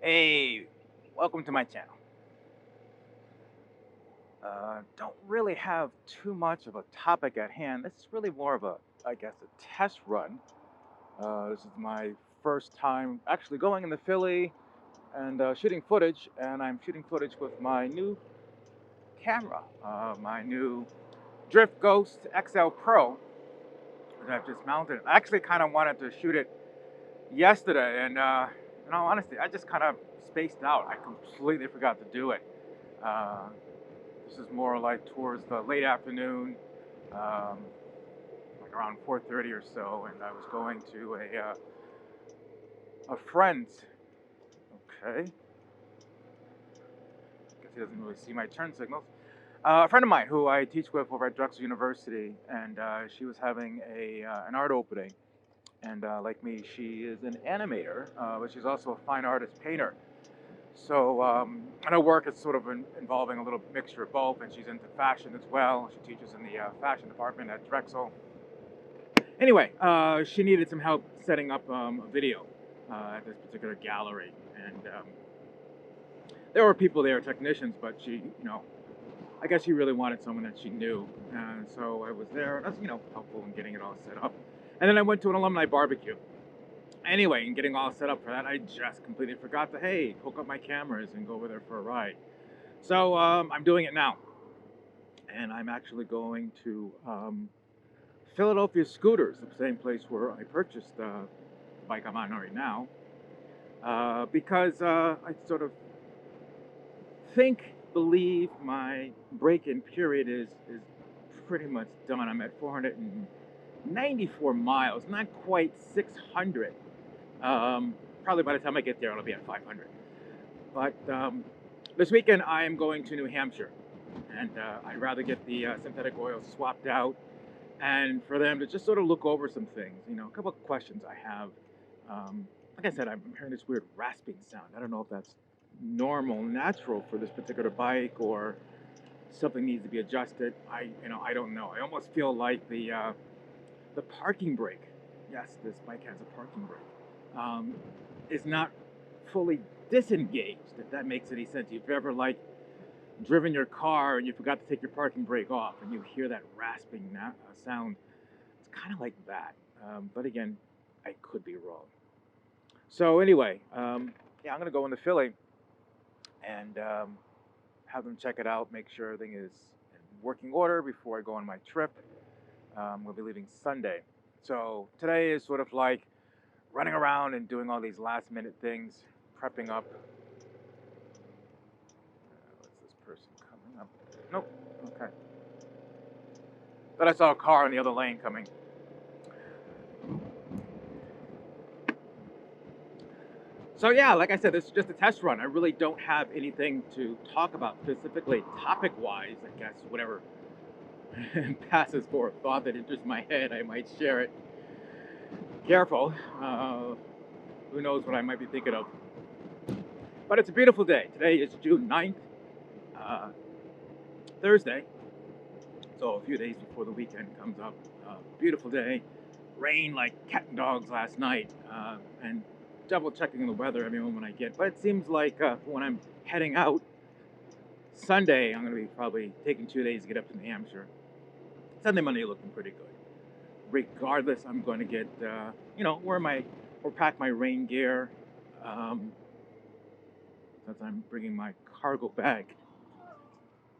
Hey, welcome to my channel. Don't really have too much of a topic at hand. This is really more of a, I guess, a test run. This is my first time actually going in the Philly and shooting footage, and I'm shooting footage with my new camera, my new Drift Ghost XL Pro that I've just mounted. I actually kind of wanted to shoot it yesterday, and in all honesty, I just kind of spaced out. I completely forgot to do it. Uh, This is more like towards the late afternoon, like around 4:30 or so, and I was going to a friend's. Okay, guess he doesn't really see my turn signals. A friend of mine who I teach with over at Drexel University, and she was having an art opening. And like me, she is an animator, but she's also a fine artist painter. So, and her work is sort of involving a little mixture of both, and she's into fashion as well. She teaches in the fashion department at Drexel. Anyway, she needed some help setting up a video at this particular gallery, and there were people there, technicians, but I guess she really wanted someone that she knew, and so I was there, and I was, helpful in getting it all set up. And then I went to an alumni barbecue. Anyway, and getting all set up for that, I just completely forgot to, hey, hook up my cameras and go over there for a ride. So I'm doing it now. And I'm actually going to Philadelphia Scooters, the same place where I purchased the bike I'm on right now, because I sort of believe my break-in period is pretty much done. I'm at 494 miles, not quite 600. Probably by the time I get there, it'll be at 500. But this weekend, I am going to New Hampshire, and I'd rather get the synthetic oil swapped out, and for them to just sort of look over some things. A couple of questions I have. Like I said, I'm hearing this weird rasping sound. I don't know if that's normal, natural for this particular bike, or something needs to be adjusted. I don't know. I almost feel like the parking brake. Yes, this bike has a parking brake. Is not fully disengaged, if that makes any sense. If you've ever driven your car and you forgot to take your parking brake off and you hear that rasping sound, it's kind of like that. But again, I could be wrong. So anyway, yeah, I'm gonna go into Philly and have them check it out, make sure everything is in working order before I go on my trip. We'll be leaving Sunday. So today is sort of like running around and doing all these last minute things, prepping up. What's this person coming up? Nope. Okay. But I saw a car in the other lane coming. So yeah, like I said, this is just a test run. I really don't have anything to talk about specifically topic-wise. I guess whatever passes for a thought that enters my head, I might share it. Careful. Who knows what I might be thinking of. But it's a beautiful day. Today is June 9th, Thursday. So a few days before the weekend comes up. Beautiful day. Rain like cat and dogs last night. And double checking the weather every moment I get. But it seems like when I'm heading out Sunday, I'm going to be probably taking 2 days to get up to New Hampshire. Sunday, Monday looking pretty good. Regardless, I'm going to get, pack my rain gear. Since I'm bringing my cargo bag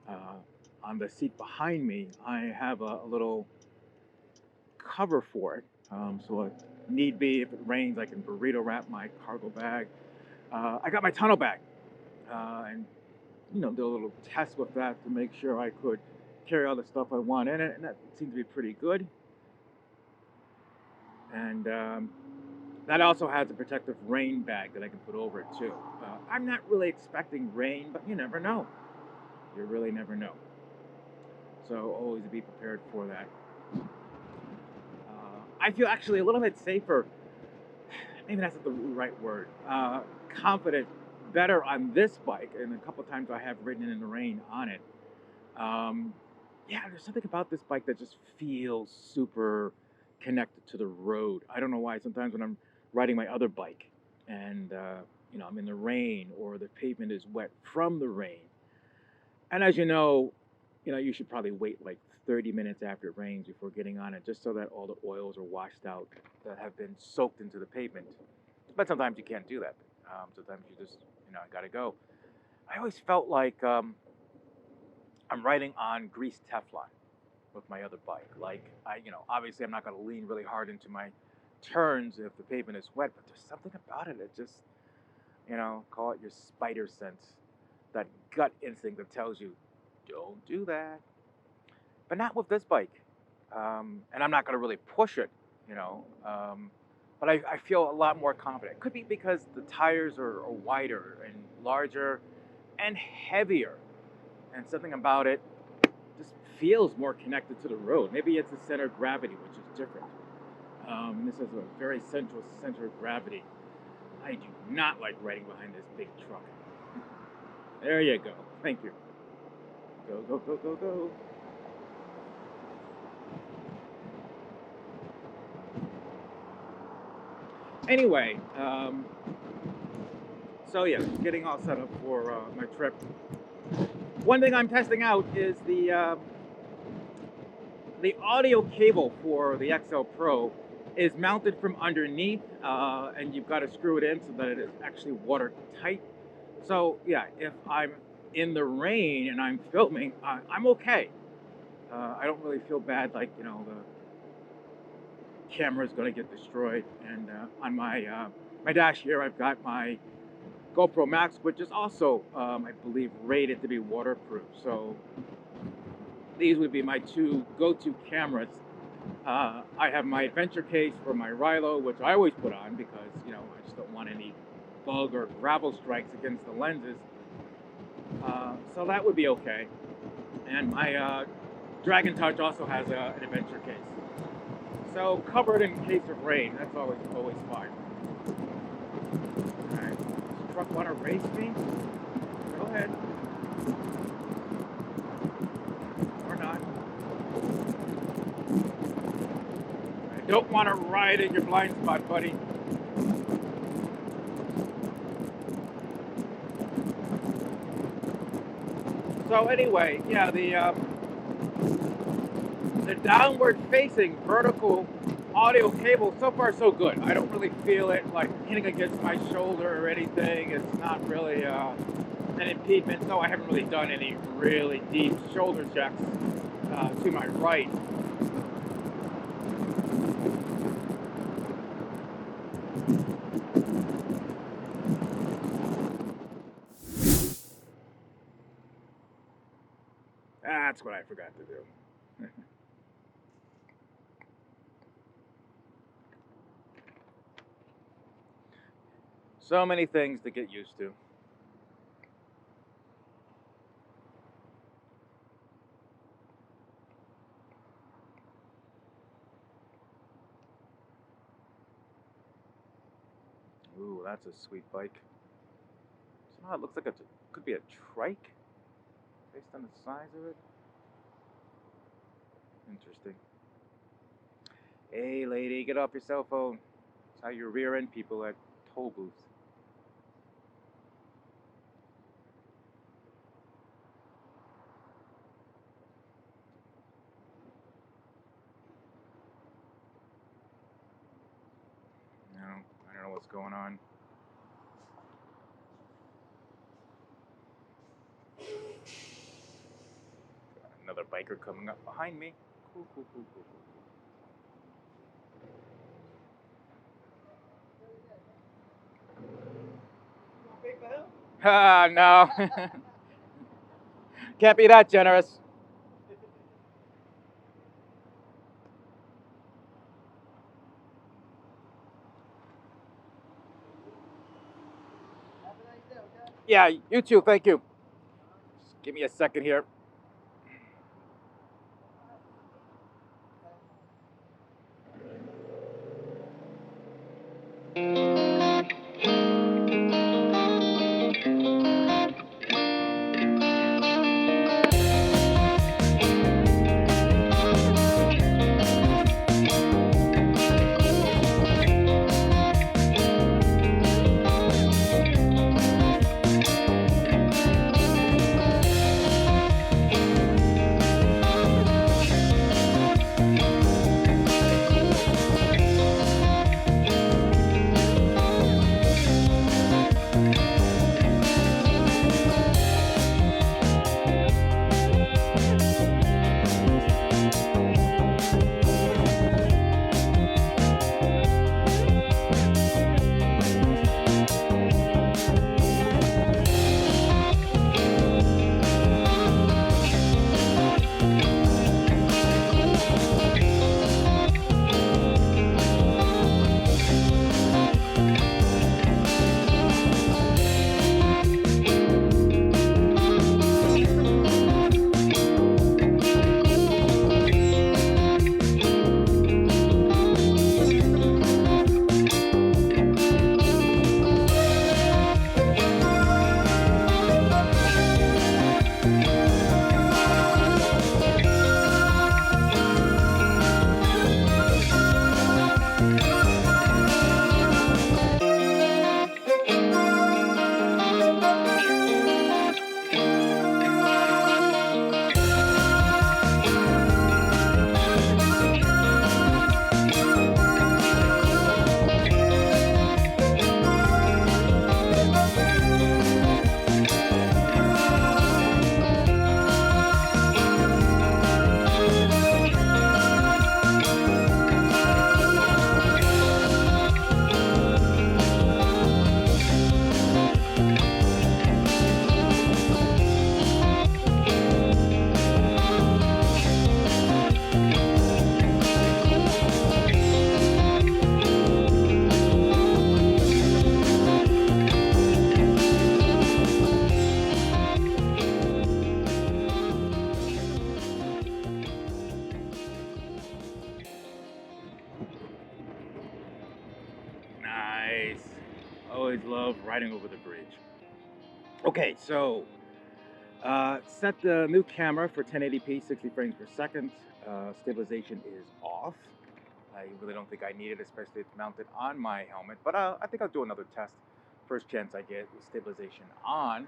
on the seat behind me, I have a little cover for it. So if need be, if it rains, I can burrito wrap my cargo bag. I got my tunnel bag, and did a little test with that to make sure I could carry all the stuff I want in it, and that seemed to be pretty good. And that also has a protective rain bag that I can put over it too. I'm not really expecting rain, but you never know. You really never know. So always be prepared for that. I feel actually a little bit safer, maybe that's not the right word, confident, better on this bike, and a couple times I have ridden in the rain on it. Yeah, there's something about this bike that just feels super connected to the road. I don't know why. Sometimes when I'm riding my other bike and I'm in the rain or the pavement is wet from the rain. And as you should probably wait like 30 minutes after it rains before getting on it, just so that all the oils are washed out that have been soaked into the pavement. But sometimes you can't do that. Sometimes you just, gotta go. I always felt like I'm riding on greased Teflon with my other bike. Like, obviously I'm not gonna lean really hard into my turns if the pavement is wet, but there's something about it that just, call it your spider sense, that gut instinct that tells you, don't do that. But not with this bike. And I'm not going to really push it, but I feel a lot more confident. Could be because the tires are wider and larger and heavier. And something about it just feels more connected to the road. Maybe it's the center of gravity, which is different. This is a very central center of gravity. I do not like riding behind this big truck. There you go. Thank you. Go, go, go, go, go. Anyway, so yeah, getting all set up for my trip. One thing I'm testing out is the audio cable for the XL Pro is mounted from underneath, and you've got to screw it in so that it is actually watertight. So yeah, if I'm in the rain and I'm filming, I'm okay. I don't really feel bad, like, the camera is going to get destroyed. And on my dash here, I've got my GoProMaX, which is also, I believe, rated to be waterproof. So these would be my two go-to cameras. I have my adventure case for my Rylo, which I always put on because, I just don't want any bug or gravel strikes against the lenses. So that would be okay. And my Dragontouch also has an adventure case. So covered in case of rain, that's always fine. Alright, does the truck want to race me? Go ahead. Or not. I don't want to ride in your blind spot, buddy. So anyway, yeah, the downward facing vertical audio cable, so far so good. I don't really feel it like hitting against my shoulder or anything. It's not really an impediment, so I haven't really done any really deep shoulder checks to my right. That's what I forgot to do. So many things to get used to. Ooh, that's a sweet bike. Somehow it looks like it could be a trike based on the size of it. Interesting. Hey lady, get off your cell phone. That's how you rear end people at toll booths. No, I don't know what's going on. Got another biker coming up behind me. Cool, cool, cool, cool, cool. Ah, no. Can't be that generous. Yeah, you too, thank you. Just give me a second here. always love riding over the bridge. Okay, so set the new camera for 1080p, 60 frames per second. Stabilization is off. I really don't think I need it, especially if it's mounted on my helmet. But I think I'll do another test first chance I get with stabilization on.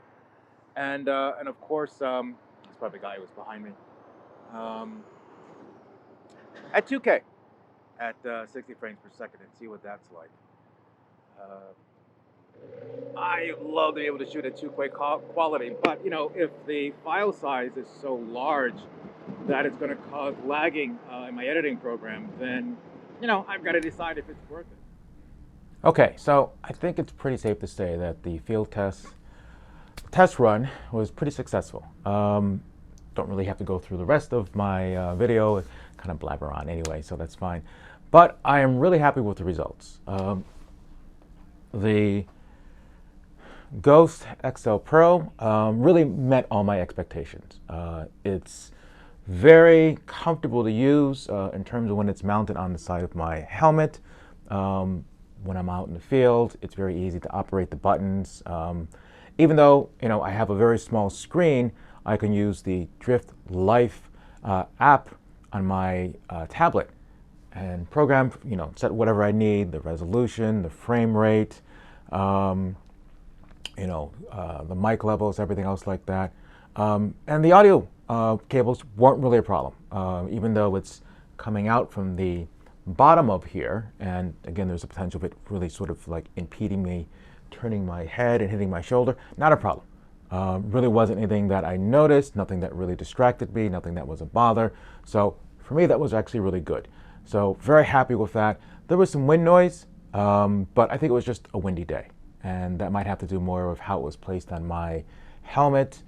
And of course, that's probably the guy who was behind me. At 2K, at 60 frames per second, and see what that's like. I love to be able to shoot at 2K quality, but you know, if the file size is so large that it's going to cause lagging in my editing program, then you know, I've got to decide if it's worth it. Okay, so I think it's pretty safe to say that the field test run was pretty successful. Don't really have to go through the rest of my video, kind of blabber on anyway, so that's fine. But I am really happy with the results. The Ghost XL Pro really met all my expectations. It's very comfortable to use in terms of when it's mounted on the side of my helmet. When I'm out in the field, it's very easy to operate the buttons. Even though, you know, I have a very small screen, I can use the Drift Life app on my tablet and program, you know, set whatever I need, the resolution, the frame rate, you know, the mic levels, everything else like that. And the audio cables weren't really a problem, even though it's coming out from the bottom of here. And again, there's a potential of it really sort of like impeding me, turning my head and hitting my shoulder. Not a problem. Really wasn't anything that I noticed, nothing that really distracted me, nothing that was a bother. So for me, that was actually really good. So very happy with that. There was some wind noise, but I think it was just a windy day. And that might have to do more with how it was placed on my helmet.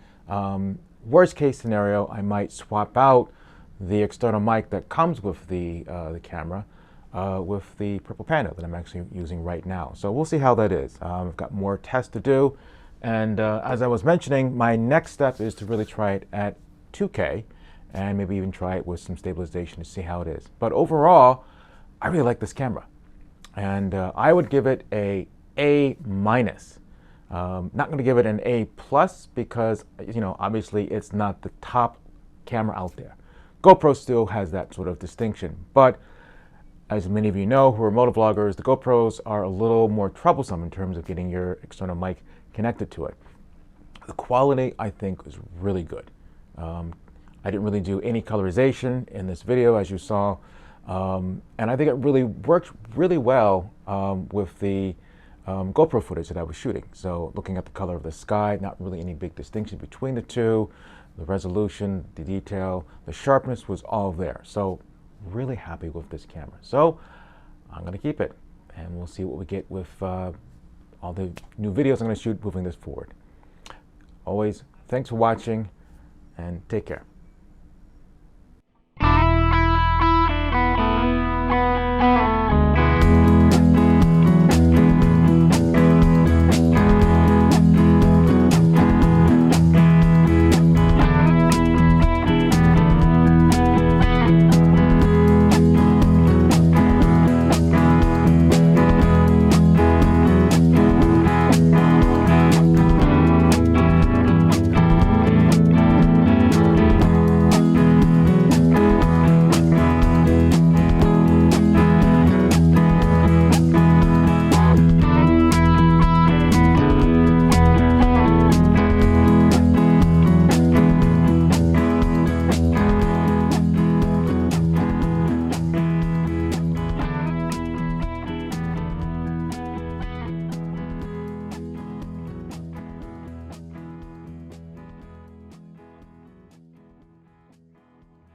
Worst case scenario, I might swap out the external mic that comes with the camera with the purple Panda that I'm actually using right now. So we'll see how that is. I've got more tests to do. And as I was mentioning, my next step is to really try it at 2K and maybe even try it with some stabilization to see how it is. But overall, I really like this camera. And I would give it a A-. Not going to give it an A+ because, you know, obviously it's not the top camera out there. GoPro still has that sort of distinction. But as many of you know who are motovloggers, the GoPros are a little more troublesome in terms of getting your external mic connected to it. The quality, I think, is really good. I didn't really do any colorization in this video, as you saw. And I think it really worked really well with the GoPro footage that I was shooting. So looking at the color of the sky, not really any big distinction between the two. The resolution, the detail, the sharpness was all there. So really happy with this camera. So I'm going to keep it, and we'll see what we get with all the new videos I'm going to shoot moving this forward. Always, thanks for watching, and take care.